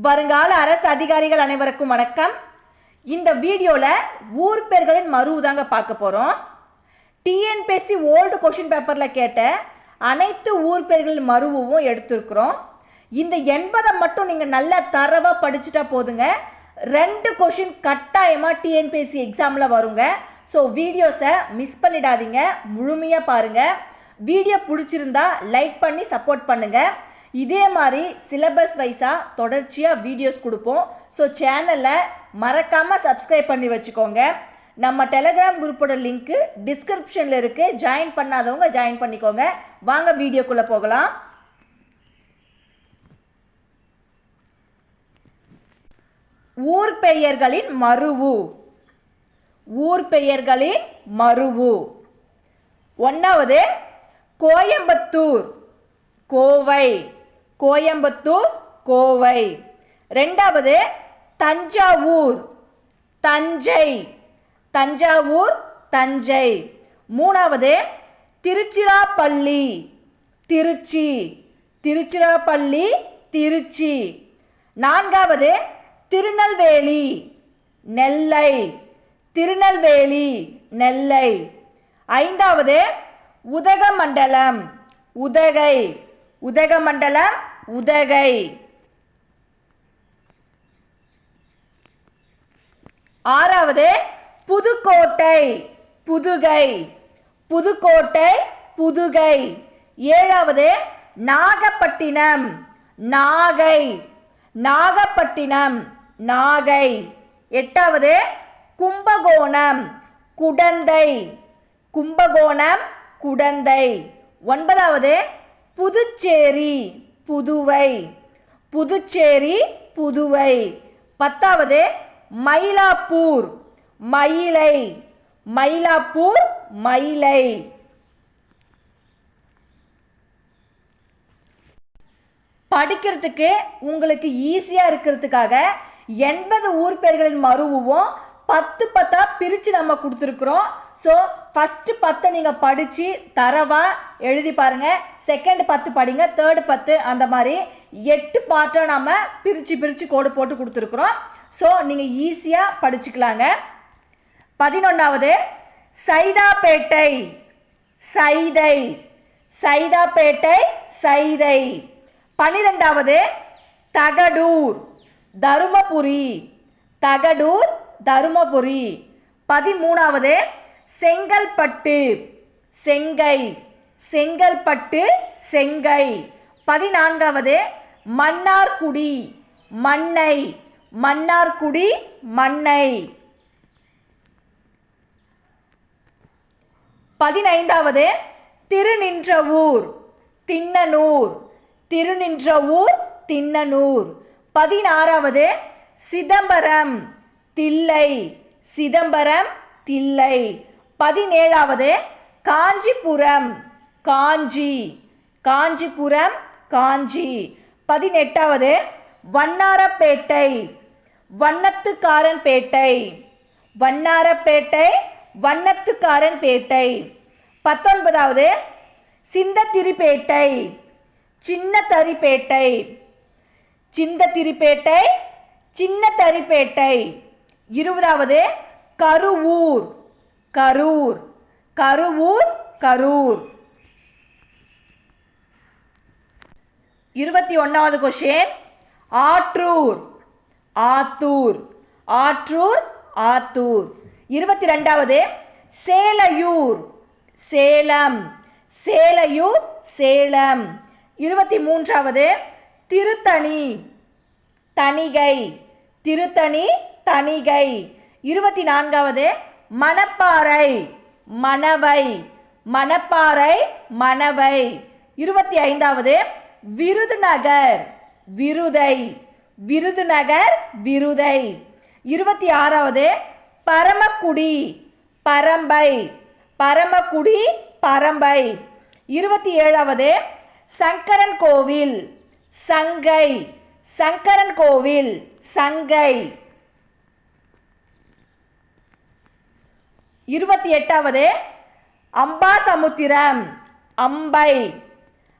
வருங்கால அரசு அதிகாரிகள் அனைவருக்கும் வணக்கம். இந்த வீடியோவில் ஊர் பெயர்களின் மருவு தாங்க பார்க்க போகிறோம். டிஎன்பிஎஸ்சி ஓல்டு கொஷின் பேப்பரில் கேட்ட அனைத்து ஊர் பெயர்களின் மருவும் எடுத்துருக்குறோம். இந்த 80 மட்டும் நீங்கள் நல்லா தரவாக படிச்சுட்டா போதுங்க. 2 கொஷின் கட்டாயமாக டிஎன்பிஎஸ்சி எக்ஸாமில் வருங்க. ஸோ வீடியோஸை மிஸ் பண்ணிடாதீங்க, முழுமையாக பாருங்கள். வீடியோ பிடிச்சிருந்தா லைக் பண்ணி சப்போர்ட் பண்ணுங்கள். இதே மாதிரி சிலபஸ் வைஸாக தொடர்ச்சியாக வீடியோஸ் கொடுப்போம். ஸோ சேனலை மறக்காமல் சப்ஸ்கிரைப் பண்ணி வச்சுக்கோங்க. நம்ம டெலகிராம் குரூப்போட லிங்க்கு டிஸ்கிரிப்ஷனில் இருக்குது. ஜாயின் பண்ணாதவங்க ஜாயின் பண்ணிக்கோங்க. வாங்க வீடியோக்குள்ளே போகலாம். ஊர் பெயர்களின் மருவு. ஊர் பெயர்களின் மருவு. 1வது கோயம்புத்தூர், கோவை, கோயம்புத்தூர், கோவை. 2வது தஞ்சாவூர், தஞ்சை, தஞ்சாவூர், தஞ்சை. 3வது திருச்சிராப்பள்ளி, திருச்சி, திருச்சிராப்பள்ளி, திருச்சி. 4வது திருநெல்வேலி, நெல்லை, திருநெல்வேலி, நெல்லை. 5வது உதகமண்டலம், உதகை, உதகமண்டலம், உதகை. 6வது புதுக்கோட்டை, புதுகை, புதுக்கோட்டை, புதுகை. 7வது நாகப்பட்டினம், நாகை, நாகப்பட்டினம், நாகை. 8வது கும்பகோணம், குடந்தை, கும்பகோணம், குடந்தை. 9வது புதுச்சேரி, புதுவை, புதுச்சேரி, புதுவை. 10வது மயிலாப்பூர், மயிலை, மயிலாப்பூர், மயிலை. படிக்கிறதுக்கு உங்களுக்கு ஈஸியாக இருக்கிறதுக்காக 80 ஊர் பெயர்களின் மருவும் 10 பிரித்து நம்ம கொடுத்துருக்குறோம். ஸோ ஃபஸ்ட்டு 10 நீங்கள் படித்து தரவாக எழுதி பாருங்கள். செகண்ட் 10 படிங்க, தேர்டு 10, அந்த மாதிரி 8 பார்ட்டாக நம்ம பிரித்து கோடு போட்டு கொடுத்துருக்குறோம். ஸோ நீங்கள் ஈஸியாக படிச்சுக்கலாங்க. 11வது சைதாப்பேட்டை, சைதை, சைதாப்பேட்டை, சைதை. 12வது தகடூர், தருமபுரி, தகடூர், தருமபுரி. 13வது செங்கல்பட்டு, செங்கை, செங்கல்பட்டு, செங்கை. 14வது மன்னார்குடி, மன்னை, மன்னார்குடி, மன்னை. 15வது திருநின்றவூர், திண்ணனூர், திருநின்றவூர், திண்ணனூர். 16வது சிதம்பரம், தில்லை, சிதம்பரம், தில்லை. 17வது காஞ்சிபுரம், காஞ்சி, காஞ்சிபுரம், காஞ்சி. 18வது வண்ணாரப்பேட்டை, வண்ணத்துக்காரன்பேட்டை, வண்ணாரப்பேட்டை, வண்ணத்துக்காரன்பேட்டை. 19வது சிந்தத்திரிப்பேட்டை, சின்னத்தரிப்பேட்டை, சிந்தத்திரிப்பேட்டை, சின்னத்தரிப்பேட்டை. 20வது கருவூர், கரூர், கருவூர், கரூர். 21வது கொஷின் ஆற்றூர், ஆத்தூர், ஆற்றூர், ஆத்தூர். 22வது சேலையூர், சேலம், சேலையூர், சேலம். 23வது திருத்தணி, தணிகை, திருத்தணி, தணிகை. 24வது மணப்பாறை, மணவை, மணப்பாறை, மணவை. 25வது விருதுநகர், விருதை, விருதுநகர், விருதை. 26வது பரமக்குடி, பரம்பை, பரமக்குடி, பரம்பை. 27வது சங்கரன் கோவில், சங்கை, சங்கரன் கோவில், சங்கை. 28வது அம்பாசமுத்திரம், அம்பை,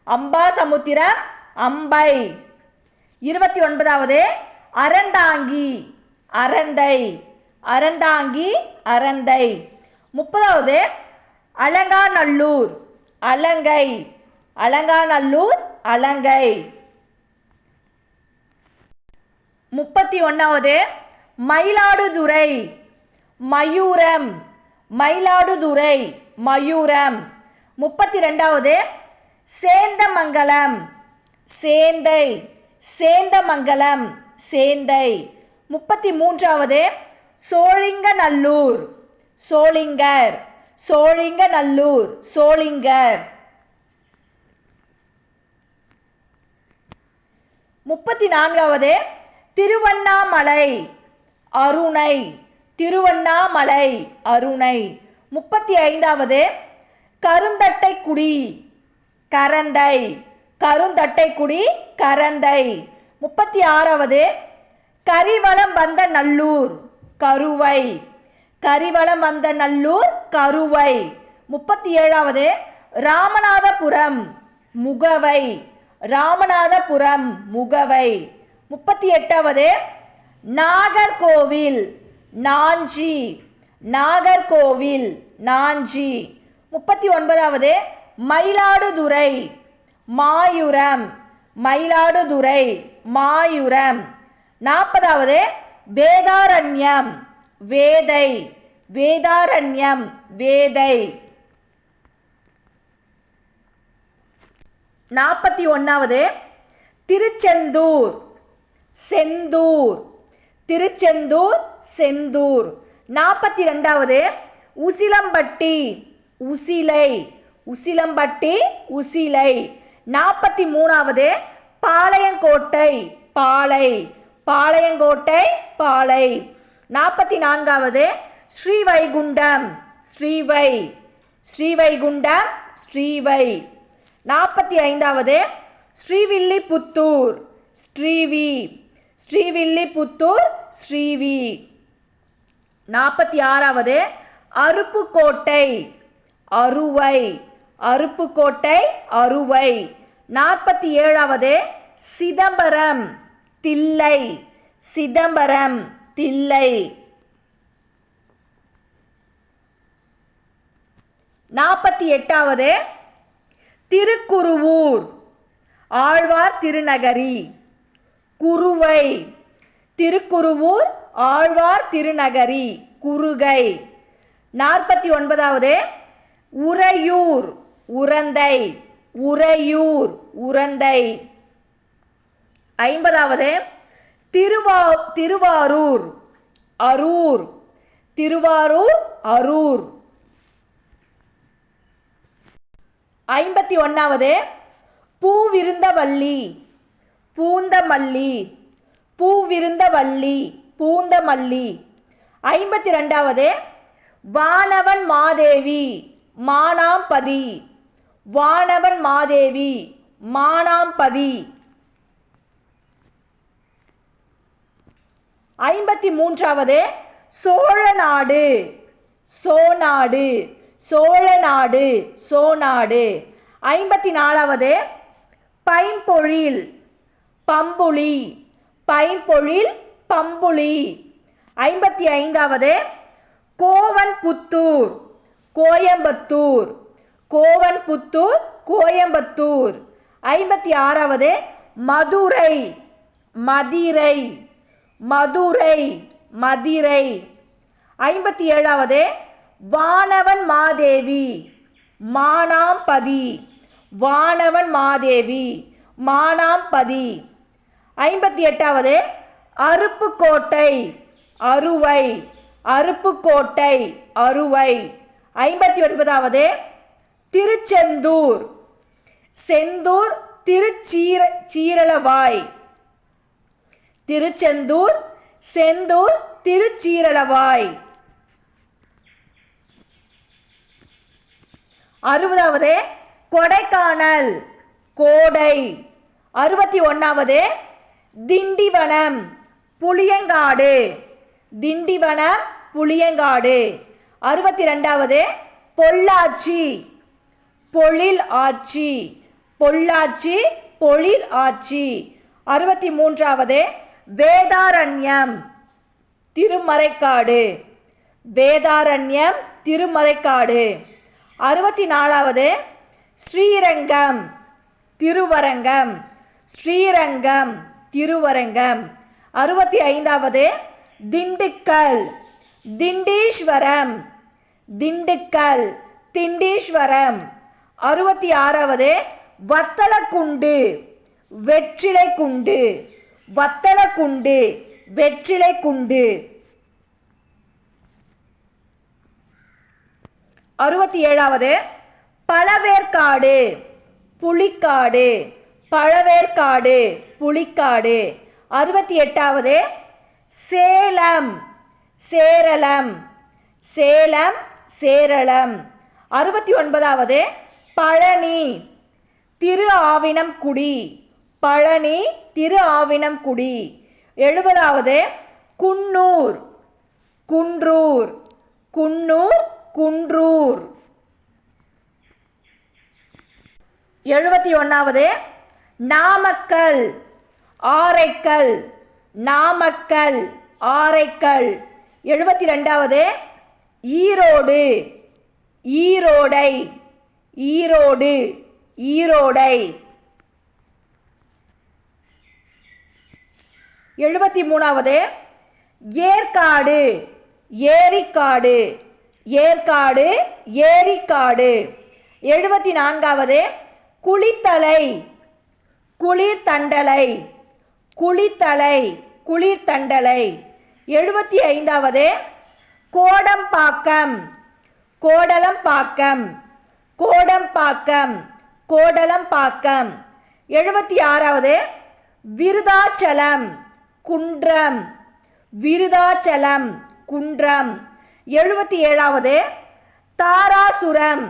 அம்பாசமுத்திரம், அம்பை. 29வது அறந்தாங்கி அரந்தை அறந்தாங்கி அரந்தை. 30வது அலங்காநல்லூர் அலங்கை அலங்காநல்லூர் அலங்கை. 31வது மயிலாடுதுறை மயூரம் மயிலாடுதுறை மயூரம். 32வது சேந்தமங்கலம் சேந்தை சேந்தமங்கலம் சேந்தை. 33வது சோழிங்கநல்லூர் சோளிங்கர் சோழிங்கநல்லூர் சோளிங்கர். 34வது திருவண்ணாமலை அருணை திருவண்ணாமலை அருணை. 35வது கருந்தட்டைக்குடி கரந்தை கருந்தட்டைக்குடி கரந்தை. 36வது கரிவலம் வந்த நல்லூர் கருவை கரிவலம் வந்த நல்லூர் கருவை. 37வது ராமநாதபுரம் முகவை ராமநாதபுரம் முகவை. 38வது நாகர்கோவில் நாஞ்சி நாகர்கோவில் நாஞ்சி. 39வது மயிலாடுதுறை மாயூரம் மயிலாடுதுறை மாயூரம். 40வது வேதாரண்யம் வேதை வேதாரண்யம் வேதை. 41வது திருச்செந்தூர் செந்தூர் திருச்செந்தூர் செந்தூர். 42வது உசிலம்பட்டி உசிலை உசிலம்பட்டி உசிலை. 43வது பாளையங்கோட்டை பாளை பாளையங்கோட்டை பாளை. 44வது ஸ்ரீவைகுண்டம் ஸ்ரீவை ஸ்ரீவைகுண்டம் ஸ்ரீவை. 45வது ஸ்ரீவில்லிபுத்தூர் ஸ்ரீவி ஸ்ரீவில்லிபுத்தூர் ஸ்ரீவி. 46வது அருப்புக்கோட்டை அருவை அருப்புக்கோட்டை அருவை. 47வது சிதம்பரம் தில்லை சிதம்பரம் தில்லை. 48வது திருக்குருவூர் ஆழ்வார் திருநகரி குருவை திருக்குருவூர் ஆழ்வார் திருநகரி குருகை. 49வது உறையூர் உரந்தை உறையூர் உரந்தை. 50வது திருவாரூர் அரூர் திருவாரூர் அரூர். 51வது பூவிருந்தவல்லி பூந்தமல்லி பூவிருந்தவல்லி பூந்தமல்லி. 52வது வானவன் மாதேவி மானாம்பதி வானவன் மாதேவி மானாம்பதி. 53வது சோழநாடு சோநாடு சோழநாடு சோநாடு. 54வது பைம்பொழில் பம்புளி பைம்பொழில் பம்புளி. 55வது கோவன்புத்தூர் கோயம்புத்தூர் கோவன்புத்தூர் கோயம்புத்தூர். 56வது மதுரை மதிரை மதுரை மதிரை. 57வது வானவன் மாதேவி மானாம்பதி வானவன் மாதேவி மானாம்பதி. 58வது அருப்புக்கோட்டை அருவை அருப்புக்கோட்டை அருவை. 59வது திருச்செந்தூர் செந்தூர் திருச்சீரலவாய் திருச்செந்தூர் செந்தூர் திருச்சீரலவாய். 60வது கொடைக்கானல் கோடை. 61வது திண்டிவனம் புளியங்காடு திண்டிவனம் புளியங்காடு. 62வது பொள்ளாச்சி பொழில் ஆச்சி பொள்ளாச்சி பொழில் ஆச்சி. 63வது வேதாரண்யம் திருமறைக்காடு. வேதாரண்யம் திருமறைக்காடு. 64வது ஸ்ரீரங்கம் திருவரங்கம். ஸ்ரீரங்கம் திருவரங்கம். 65வது திண்டுக்கல் திண்டீஸ்வரம். திண்டுக்கல் திண்டீஸ்வரம். 66வது வத்தலக்குண்டு வெற்றிலைக்குண்டு. வத்தலக்குண்டு வெற்றிலைக்குண்டு. 67வது பழவேற்காடு புலிக்காடு. பழவேற்காடு புலிக்காடு. 68வது சேலம் சேரளம். சேலம் சேரளம். 69வது பழனி திரு ஆவினம்குடி. பழனி திரு ஆவினம்குடி. 70வது குன்னூர் குன்றூர். குன்னூர் குன்றூர். 71வது நாமக்கல் ஆரைக்கல். நாமக்கல் ஆரைக்கல். 72வது ஈரோடு ஈரோடை. ஈரோடு ஈரோடை. 73வது ஏற்காடு ஏரிக்காடு. ஏற்காடு ஏரிக்காடு. 74வது குளித்தலை குளிர்தண்டலை. குளித்தலை குளிர்தண்டலை. 75வது கோடம்பாக்கம் கோடலம்பாக்கம். கோடம்பாக்கம் கோடலம்பாக்கம். 76வது விருதாச்சலம் குன்றம். விருதாச்சலம் குன்றம். 77வது Darasuram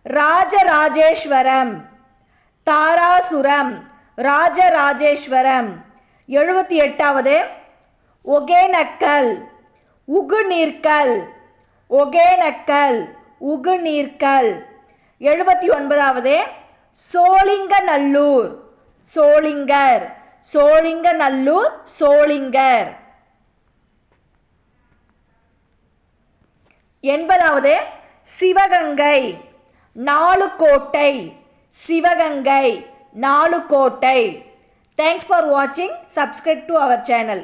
Rajarajeswaram. Darasuram Rajarajeswaram. 78வது Hogenakkal உகுநீர்க்கல். Hogenakkal உகுநீர்க்கல். 79வது Sholinganallur. Sholinghur. Sholinganallur Sholinghur. 80வது Sivaganga நாலுக்கோட்டை. Sivaganga நாலுக்கோட்டை. Thanks for watching. Subscribe to our channel.